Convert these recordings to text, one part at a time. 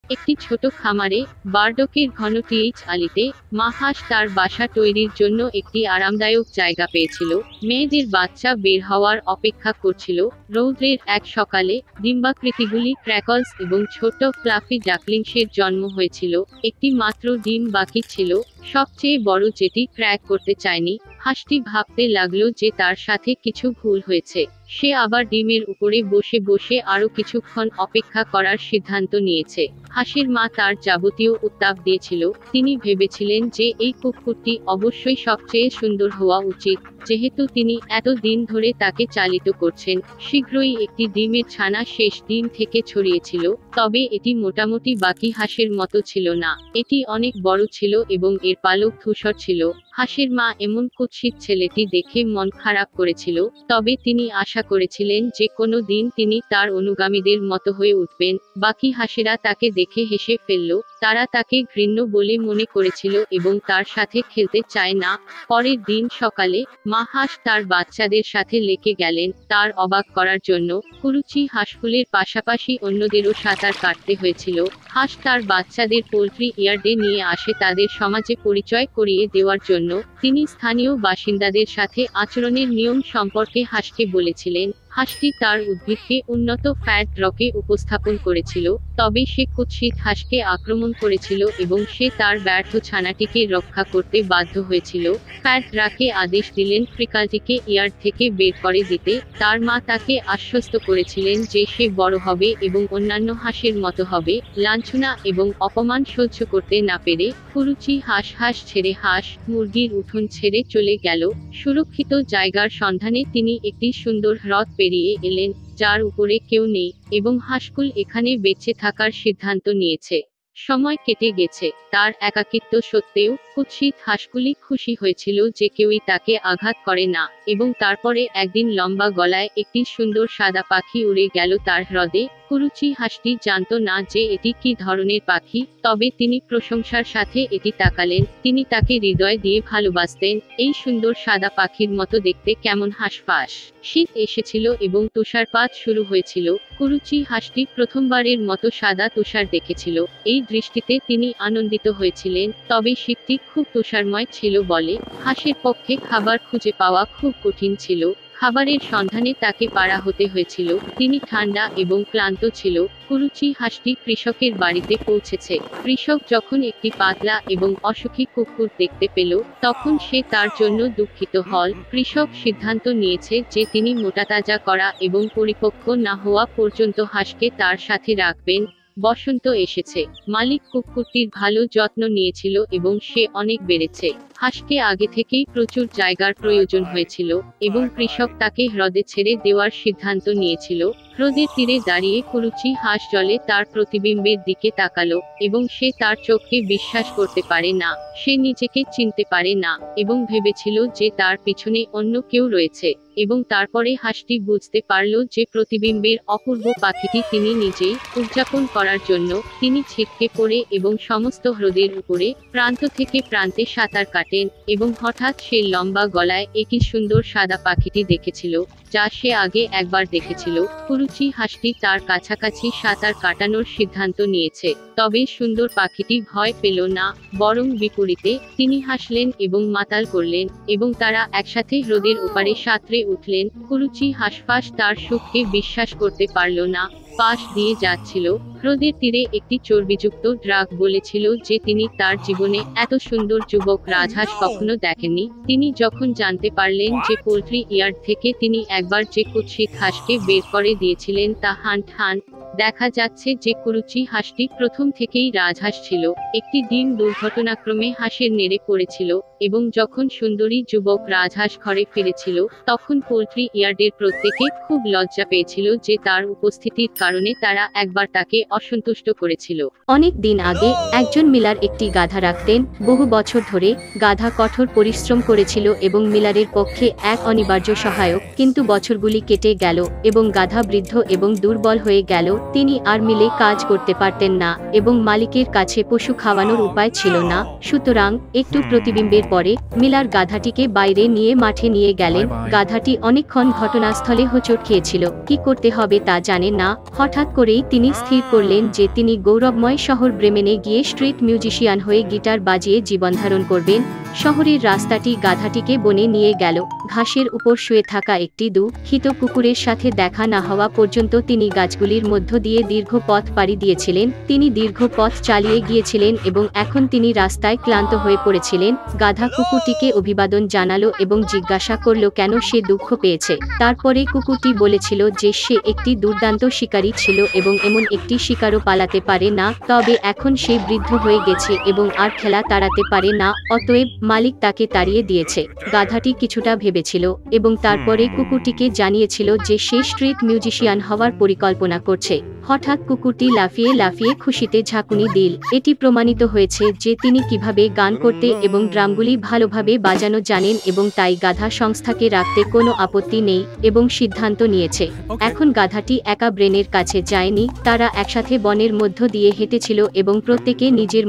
একটি ছোট খামারে বার্ডকের ঘন টিএইচ আলিতে মা হাঁস তার বাসা তৈরির জন্য একটি আরামদায়ক জায়গা পেয়েছিল। মেয়েদের বাচ্চা বের হওয়ার অপেক্ষা করছিল। রৌদ্রের এক সকালে ডিম্বাকৃতিগুলি ক্র্যাকলস এবং ছোট ফ্লাফি ডাকলিংসের জন্ম হয়েছিল। একটি মাত্র ডিম বাকি ছিল, সবচেয়ে বড় যেটি ক্র্যাক করতে চায়নি। হাঁসটি ভাবতে লাগলো যে তার সাথে কিছু ভুল হয়েছে। সে আবার ডিমের উপরে বসে বসে আরো কিছুক্ষণ অপেক্ষা করার সিদ্ধান্ত নিয়েছে। হাঁসের মা তার যাবতীয় উত্তাপ দিয়েছিল। তিনি ভেবেছিলেন যে এই কুকুরটি অবশ্যই সবচেয়ে সুন্দর হওয়া উচিত, যেহেতু তিনি এত দিন ধরে তাকে চালিত করছেন। শীঘ্রই একটি ডিমের ছানা শেষ ডিম থেকে ছড়িয়েছিল, তবে এটি মোটামুটি বাকি হাঁসের মতো ছিল না। এটি অনেক বড় ছিল এবং এর পালক ধূসর ছিল। হাঁসের মা এমন কুৎসিত ছেলেটি দেখে মন খারাপ করেছিল, তবে তিনি আশা করেছিলেন যে কোনো দিন তিনি তার অনুগামীদের মতো হয়ে উঠবেন। বাকি হাঁসেরা তাকে দেখে হেসে ফেলল। তারা তাকে ঘৃণ্য বলে মনে করেছিল এবং তার সাথে খেলতে চায় না। পরের দিন সকালে মা হাঁস তার বাচ্চাদের সাথে লেকে গেলেন। তার অবাক করার জন্য কুরুচি হাঁসগুলির পাশাপাশি অন্যদেরও সাঁতার কাটতে হয়েছিল। হাঁস তার বাচ্চাদের পোল্ট্রি ইয়ার্ডে নিয়ে আসে তাদের সমাজে পরিচয় করিয়ে দেওয়ার জন্য। তিনি স্থানীয় বাসিন্দাদের সাথে আচরণের নিয়ম সম্পর্কে হাঁসকে বলেছিলেন। হাঁসটি তার উদ্ভিদকে উন্নত ফ্যাট রকে উপস্থাপন করেছিল, তবে সে কুৎসিত হাঁসকে আক্রমণ করেছিল এবং সে তার ব্যর্থ ছানাটিকে রক্ষা করতে বাধ্য হয়েছিল। ফ্যাট রাকে আদেশ দিলেন ফ্রিকালটিকে ইয়ার্ড থেকে বের করে দিতে। তার মা তাকে আশ্বস্ত করেছিলেন যে সে বড় হবে এবং অন্যান্য হাঁসের মতো হবে। লাঞ্ছনা এবং অপমান সহ্য করতে না পেরে কুরুচি হাঁস ছেড়ে হাঁস মুরগির উঠোন ছেড়ে চলে গেল। সুরক্ষিত জায়গার সন্ধানে তিনি একটি সুন্দর হ্রদ পেরিয়ে এলেন, যার উপরে কেউ নেই, এবং হাঁসকুল এখানে বেঁচে থাকার সিদ্ধান্ত নিয়েছে। সময় কেটে গেছে। তার একাকিত্ব সত্ত্বেও কুৎসিত হাঁসগুলি খুশি হয়েছিল যে কেউই তাকে আঘাত করে না। এবং তারপরে একদিন লম্বা গলায় একটি সুন্দর সাদা পাখি উড়ে গেল তার হ্রদে। কুরুচি হাঁসটি জানত না যে এটি কি ধরনের পাখি, তবে তিনি প্রশংসার সাথে এটি তাকালেন। তিনি তাকে হৃদয় দিয়ে ভালোবাসতেন। এই সুন্দর সাদা পাখির মতো দেখতে কেমন হাঁসফাঁস। শীত এসেছিল এবং তুষারপাত শুরু হয়েছিল। কুরুচি হাঁসটি প্রথমবারের মতো সাদা তুষার দেখেছিল। এই দৃষ্টিতে তিনি আনন্দিত হয়েছিলেন, তবে শীতটি খুব তুষারময় ছিল বলে হাঁসের পক্ষে খাবার খুঁজে পাওয়া খুব কঠিন ছিল। খাবারের সন্ধানে তাকে পাড়া হতে হয়েছিল। তিনি ঠান্ডা এবং ক্লান্ত ছিল। কুরুচি হাঁসটি কৃষকের বাড়িতে পৌঁছেছে। কৃষক যখন একটি পাতলা এবং অসুখী কুকুর দেখতে পেল, তখন সে তার জন্য দুঃখিত হল। কৃষক সিদ্ধান্ত নিয়েছে যে তিনি মোটাতাজা করা এবং পরিপক্ক না হওয়া পর্যন্ত হাঁসকে তার সাথে রাখবেন। বসন্ত এসেছে। মালিক কুকুরটির ভালো যত্ন নিয়েছিল এবং সে অনেক বেড়েছে। হাঁসকে আগে থেকেই প্রচুর জায়গার প্রয়োজন হয়েছিল এবং কৃষক তাকে হ্রদে ছেড়ে দেওয়ার সিদ্ধান্ত নিয়েছিল। হ্রদের তীরে দাঁড়িয়ে কুরুচি হাঁস জলে তার প্রতিবিম্বের দিকে তাকালো এবং সে তার চোখকে বিশ্বাস করতে পারে না। সে নিজেকে চিনতে পারে না এবং ভেবেছিল যে তার পিছনে অন্য কেউ রয়েছে। এবং তারপরে হাঁসটি বুঝতে পারল যে প্রতিবিম্বের অপূর্ব পাখিটি তিনি নিজেই। উদযাপন করার জন্য তিনি ছিটকে পড়ে এবং সমস্ত হ্রদের উপরে প্রান্ত থেকে প্রান্তে সাঁতার কাটেন এবং হঠাৎ সে লম্বা গলায় একই সুন্দর সাদা পাখিটি দেখেছিল, যা সে আগে একবার দেখেছিল। কুরুচি হাঁসটি তার কাছাকাছি সাঁতার কাটানোর সিদ্ধান্ত নিয়েছে, তবে সুন্দর পাখিটি ভয় পেল না, বরং বিপরীতে তিনি হাসলেন এবং মাতাল করলেন এবং তারা একসাথে হ্রদের ওপারে সাঁতরে উঠলেন। কুরুচি হাঁসফাঁস তার সুখকে বিশ্বাস করতে পারল না। পাশ দিয়ে যাচ্ছিল। হ্রদের তীরে একটি চর্বিযুক্ত ড্রাগ বলেছিল যে তিনি তার জীবনে এত সুন্দর যুবক রাজহাঁস কখনো দেখেননি। তিনি যখন জানতে পারলেন যে পোল্ট্রি ইয়ার্ড থেকে তিনি একবার যে কুৎসিত হাঁসকে বের করে দিয়েছিলেন তা হান্ট দেখা যাচ্ছে যে কুরুচি হাঁসটি প্রথম থেকেই রাজহাঁস ছিল। একটি দিন দুর্ঘটনাক্রমে হাঁসের নেড়ে পড়েছিল এবং যখন সুন্দরী যুবক রাজহাঁস ঘরে ফিরেছিল, তখন পোল্ট্রি ইয়ার্ডের প্রত্যেকে খুব লজ্জা পেয়েছিল যে তার উপস্থিতির কারণে তারা একবার তাকে অসন্তুষ্ট করেছিল। অনেক দিন আগে একজন মিলার একটি গাধা রাখতেন। বহু বছর ধরে গাধা কঠোর পরিশ্রম করেছিল এবং মিলারের পক্ষে এক অনিবার্য সহায়ক। কিন্তু বছরগুলি কেটে গেল এবং গাধা বৃদ্ধ এবং দুর্বল হয়ে গেল। তিনি আর মিলে কাজ করতে পারতেন না এবং মালিকের কাছে পশু খাওয়ানোর উপায় ছিল না। সুতরাং একটু প্রতিবিম্বের পরে মিলার গাধাটিকে বাইরে নিয়ে মাঠে নিয়ে গেলেন। গাধাটি অনেকক্ষণ ঘটনাস্থলে হোঁচট খেয়েছিল। কি করতে হবে তা জানে না। হঠাৎ করেই তিনি স্থির করলেন যে তিনি গৌরবময় শহর ব্রেমেনে গিয়ে স্ট্রিট মিউজিশিয়ান হয়ে গিটার বাজিয়ে জীবনধারণ করবেন। শহরের রাস্তাটি গাধাটিকে বনে নিয়ে গেল। ঘাসের উপর শুয়ে থাকা একটি দুঃখিত কুকুরের সাথে দেখা না হওয়া পর্যন্ত তিনি গাছগুলির মধ্য দিয়ে দীর্ঘ পথ পাড়ি দিয়েছিলেন। তিনি দীর্ঘ পথ চালিয়ে গিয়েছিলেন এবং এখন তিনি রাস্তায় ক্লান্ত হয়ে পড়েছিলেন। গাধা কুকুরটিকে অভিবাদন জানালো এবং জিজ্ঞাসা করল কেন সে দুঃখ পেয়েছে। তারপরে কুকুরটি বলেছিল যে সে একটি দুর্দান্ত শিকারী ছিল এবং এমন একটি শিকারও পালাতে পারে না, তবে এখন সে বৃদ্ধ হয়ে গেছে এবং আর খেলা তাড়াতে পারে না, অতএব মালিক তাকে তাড়িয়ে দিয়েছে। গাধাটি কিছুটা ভেবেছিল এবং তারপরে কুকুরটিকে জানিয়েছিল যে সে স্ট্রিট মিউজিশিয়ান হওয়ার পরিকল্পনা করছে। হঠাৎ কুকুরটি লাফিয়ে লাফিয়ে খুশিতে ঝাঁকুনি দিল। এটি প্রমাণিত হয়েছে যে তিনি কিভাবে গান করতে এবং ড্রামগুলি ভালোভাবে বাজানো জানেন এবং তাই গাধা সংস্থাকে রাখতে কোনো আপত্তি নেই এবং সিদ্ধান্ত নিয়েছে। এখন গাধাটি একা ব্রেনের কাছে যায়নি, তারা একসাথে বনের মধ্য দিয়ে হেঁটেছিল এবং প্রত্যেকে নিজের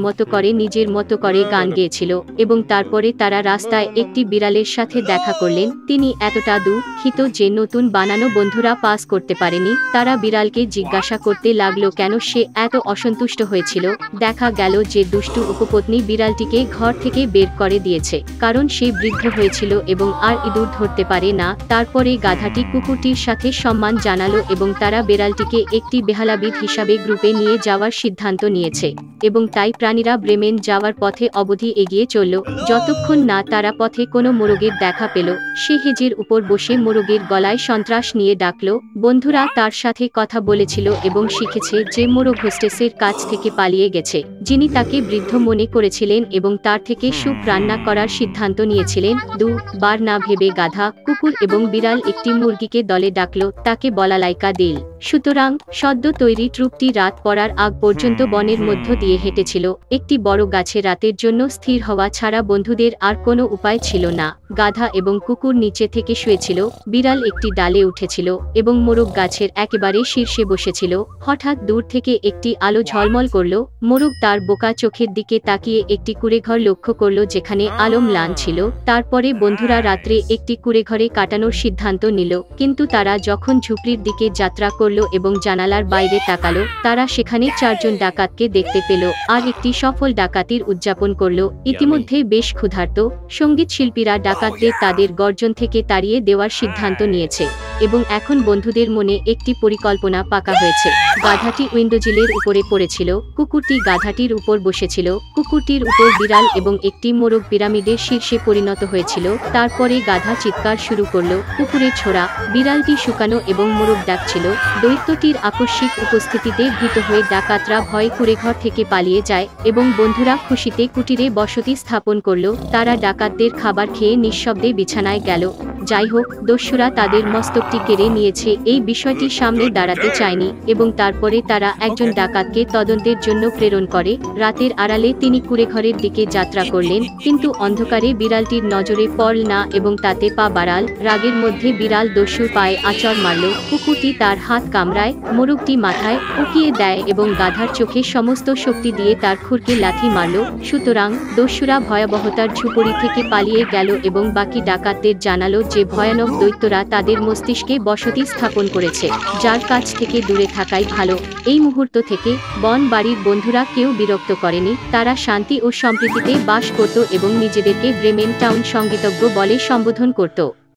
মতো করে গান গেয়েছিল এবং তারপরে তারা রাস্তায় একটি বিড়ালের সাথে দেখা করলেন। তিনি এতটা দুঃখিত যে নতুন বানানো বন্ধুরা পাস করতে পারেনি। তারা বিড়ালকে জিজ্ঞাসা করতে লাগলো কেন সে এত অসন্তুষ্ট হয়েছিল। দেখা গেল যে দুষ্টু উপপত্নী বিড়ালটিকে ঘর থেকে বের করে দিয়েছে কারণ সে বৃদ্ধ হয়েছিল এবং আর ইঁদুর ধরতে পারে না। তারপরে গাধাটি কুকুরটির সাথে সম্মান জানালো এবং তারা বিড়ালটিকে একটি বেহালাবিদ হিসাবে গ্রুপে নিয়ে যাওয়ার সিদ্ধান্ত নিয়েছে এবং তাই প্রাণীরা ব্রেমেন যাওয়ার পথে অবধি এগিয়ে চলল যতক্ষণ না তারা পথে কোনো মোরগের দেখা পেল। সে হেজের উপর বসে মোরগের গলায় সন্ত্রাস নিয়ে ডাকল। বন্ধুরা তার সাথে কথা বলেছিল এবং শিখেছে যে মোরগ হোস্টেসের কাছ থেকে পালিয়ে গেছে, যিনি তাকে বৃদ্ধ মনে করেছিলেন এবং তার থেকে স্যুপ রান্না করার সিদ্ধান্ত নিয়েছিলেন। বার না ভেবে গাধা, কুকুর এবং বিড়াল একটি মুরগিকে দলে ডাকল, তাকে বলা লাইকা দিল। সুতরাং সদ্য তৈরি ট্রুপটি রাত পড়ার আগ পর্যন্ত বনের মধ্য দিয়ে হেঁটেছিল। একটি বড় গাছে রাতের জন্য স্থির হওয়া ছাড়া বন্ধুদের আর কোনো উপায় ছিল না। গাধা এবং কুকুর নিচে থেকে শুয়েছিল, বিড়াল একটি ডালে উঠেছিল এবং মোরগ গাছের একেবারে শীর্ষে বসেছিল। হঠাৎ দূর থেকে একটি আলো ঝলমল করল। মোরগ তার বোকা চোখের দিকে তাকিয়ে একটি কুঁড়েঘর লক্ষ্য করল যেখানে আলো ম্লান ছিল। তারপরে বন্ধুরা রাত্রে একটি কুঁড়েঘরে কাটানোর সিদ্ধান্ত নিল, কিন্তু তারা যখন ঝুপড়ির দিকে যাত্রা করল এবং জানালার বাইরে তাকালো, তারা সেখানে 4 জন ডাকাতকে দেখতে পেল আর একটি সফল ডাকাতির উদযাপন করল। ইতিমধ্যে বেশ ক্ষুধার্ত সঙ্গীত শিল্পীরা ডাকাতদের তাদের গর্জন থেকে তাড়িয়ে দেওয়ার সিদ্ধান্ত নিয়েছে এবং এখন বন্ধুদের মনে একটি পরিকল্পনা পাকা হয়েছে। গাধাটি উইন্ডোজিলের উপরে পড়েছিল, কুকুরটি গাধাটির উপর বসেছিল, কুকুরটির উপর বিড়াল এবং একটি মোরগ পিরামিডের শীর্ষে পরিণত হয়েছিল। তারপরে গাধা চিৎকার শুরু করল, কুকুরে ছোড়া, বিড়ালটি শুকানো এবং মোরগ ডাকছিল। দৈত্যটির আকস্মিক উপস্থিতিতে ভীত হয়ে ডাকাতরা ভয়ে কুঁড়েঘর থেকে পালিয়ে যায় এবং বন্ধুরা খুশিতে কুটিরে বসতি স্থাপন করল। তারা ডাকাতদের খাবার খেয়ে নিঃশব্দে বিছানায় গেল। যাই হোক, দস্যুরা তাদের মস্তকটি কেড়ে নিয়েছে এই বিষয়টি সামনে দাঁড়াতে চায়নি এবং তারপরে তারা একজন ডাকাতকে তদন্তের জন্য প্রেরণ করে। রাতের আড়ালে তিনি কুঁড়েঘরের দিকে যাত্রা করলেন, কিন্তু অন্ধকারে বিড়ালটির নজরে পড়ল না এবং তাতে পা বাড়াল। রাগের মধ্যে বিড়াল দস্যুর পায়ে আঁচড় মারল, কুকুরটি তার হাত কামড়ায়, মোরগটি মাথায় উকিয়ে দেয় এবং গাধার চোখে সমস্ত শক্তি দিয়ে তার খুরকে লাথি মারল। সুতরাং দস্যুরা ভয়াবহতার ঝুপড়ি থেকে পালিয়ে গেল এবং বাকি ডাকাতদের জানালো যে ভয়ানক দৈত্যরা তাদের মস্তিষ্কে বসতি স্থাপন করেছে, যার কাছ থেকে দূরে থাকাই ভালো। এই মুহূর্ত থেকে বন বাড়ির বন্ধুরা কেউ বিরক্ত করেনি, তারা শান্তি ও সম্প্রীতিতে বাস করত এবং নিজেদেরকে ব্রেমেন টাউন সঙ্গীতজ্ঞ বলে সম্বোধন করত।